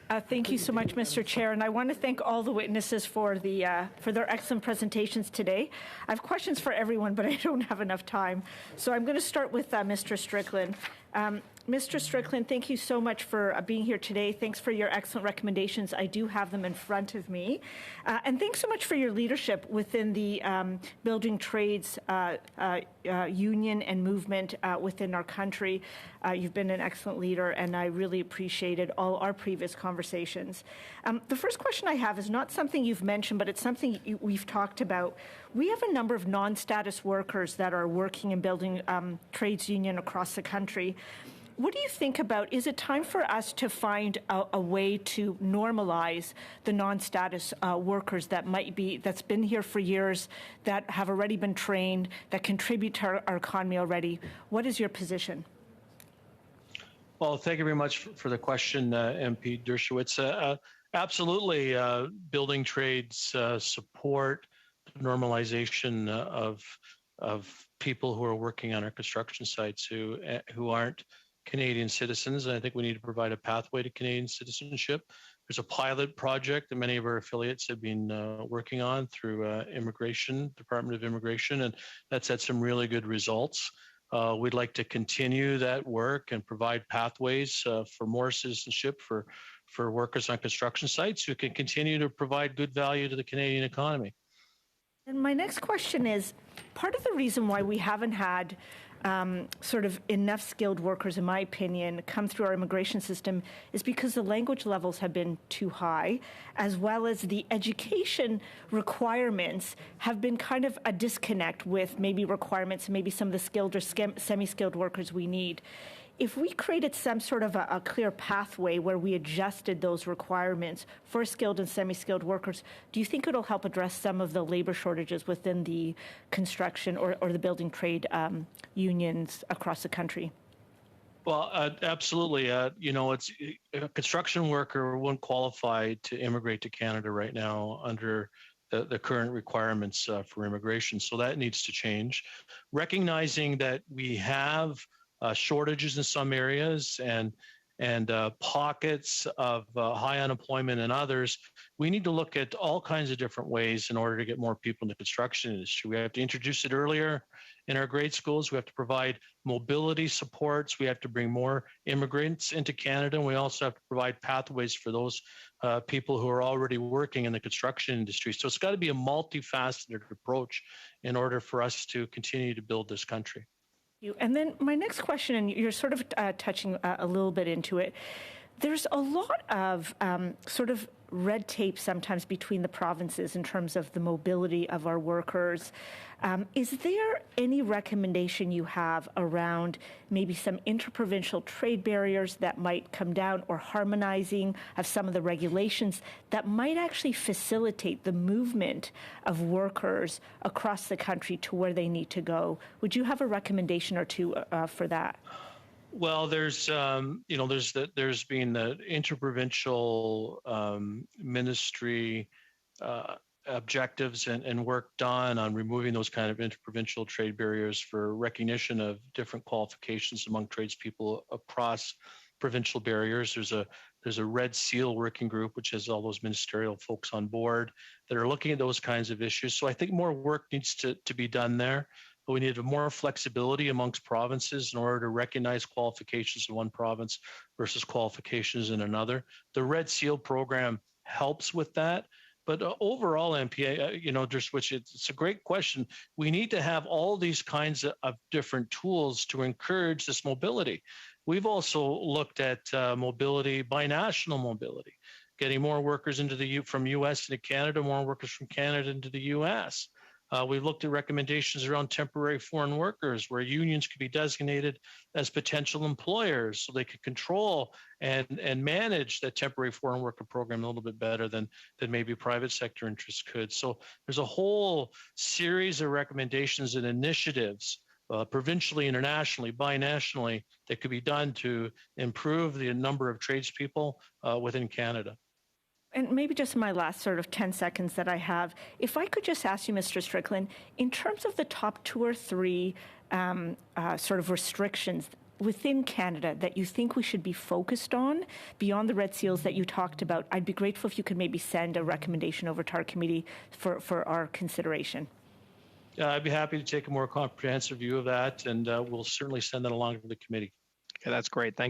Thank you so much, Mr. Chair, and I want to thank all the witnesses for their excellent presentations today. I have questions for everyone, but I don't have enough time. So I'm going to start with Mr. Strickland. Mr. Strickland, thank you so much for being here today. Thanks for your excellent recommendations. I do have them in front of me. And thanks so much for your leadership within the building trades union and movement within our country. You've been an excellent leader, and I really appreciated all our previous conversations. The first question I have is not something you've mentioned, but it's something we've talked about. We have a number of non-status workers that are working in building trades union across the country. What do you think about, is it time for us to find a way to normalize the non-status workers that's been here for years, that have already been trained, that contribute to our economy already? What is your position? Well, thank you very much for the question, MP Dershowitz. Absolutely, building trades support normalization of people who are working on our construction sites who aren't Canadian citizens, and I think we need to provide a pathway to Canadian citizenship. There's a pilot project that many of our affiliates have been working on through Department of Immigration, and that's had some really good results. We'd like to continue that work and provide pathways for more citizenship for workers on construction sites who can continue to provide good value to the Canadian economy. And my next question is, part of the reason why we haven't had sort of enough skilled workers, in my opinion, come through our immigration system is because the language levels have been too high, as well as the education requirements have been kind of a disconnect with maybe requirements, maybe some of the skilled or semi-skilled workers we need. If we created some sort of a clear pathway where we adjusted those requirements for skilled and semi-skilled workers, do you think it'll help address some of the labor shortages within the construction or the building trade unions across the country? Well, absolutely. A construction worker won't qualify to immigrate to Canada right now under the current requirements for immigration. So that needs to change. Recognizing that we have shortages in some areas and pockets of high unemployment in others, we need to look at all kinds of different ways in order to get more people in the construction industry. We have to introduce it earlier in our grade schools. We have to provide mobility supports. We have to bring more immigrants into Canada. And we also have to provide pathways for those people who are already working in the construction industry. So it's got to be a multifaceted approach in order for us to continue to build this country. And then my next question, and you're sort of touching a little bit into it, there's a lot of sort of red tape sometimes between the provinces in terms of the mobility of our workers. Is there any recommendation you have around maybe some interprovincial trade barriers that might come down, or harmonizing of some of the regulations that might actually facilitate the movement of workers across the country to where they need to go? Would you have a recommendation or two for that? Well, there's been the interprovincial ministry objectives and work done on removing those kind of interprovincial trade barriers for recognition of different qualifications among tradespeople across provincial barriers. There's a Red Seal working group, which has all those ministerial folks on board that are looking at those kinds of issues. So I think more work needs to be done there. But we need more flexibility amongst provinces in order to recognize qualifications in one province versus qualifications in another. The Red Seal program helps with that. But overall, MPA, it's a great question. We need to have all these kinds of different tools to encourage this mobility. We've also looked at mobility, binational mobility, getting more workers from U.S. into Canada, more workers from Canada into the U.S. We've looked at recommendations around temporary foreign workers, where unions could be designated as potential employers so they could control and manage that temporary foreign worker program a little bit better than maybe private sector interests could. So there's a whole series of recommendations and initiatives, provincially, internationally, binationally, that could be done to improve the number of tradespeople within Canada. And maybe just my last sort of 10 seconds that I have, if I could just ask you, Mr. Strickland, in terms of the top 2 or 3 sort of restrictions within Canada that you think we should be focused on beyond the red seals that you talked about? I'd be grateful if you could maybe send a recommendation over to our committee for our consideration. Yeah, I'd be happy to take a more comprehensive view of that, and we'll certainly send that along to the committee. Okay, that's great. Thank you.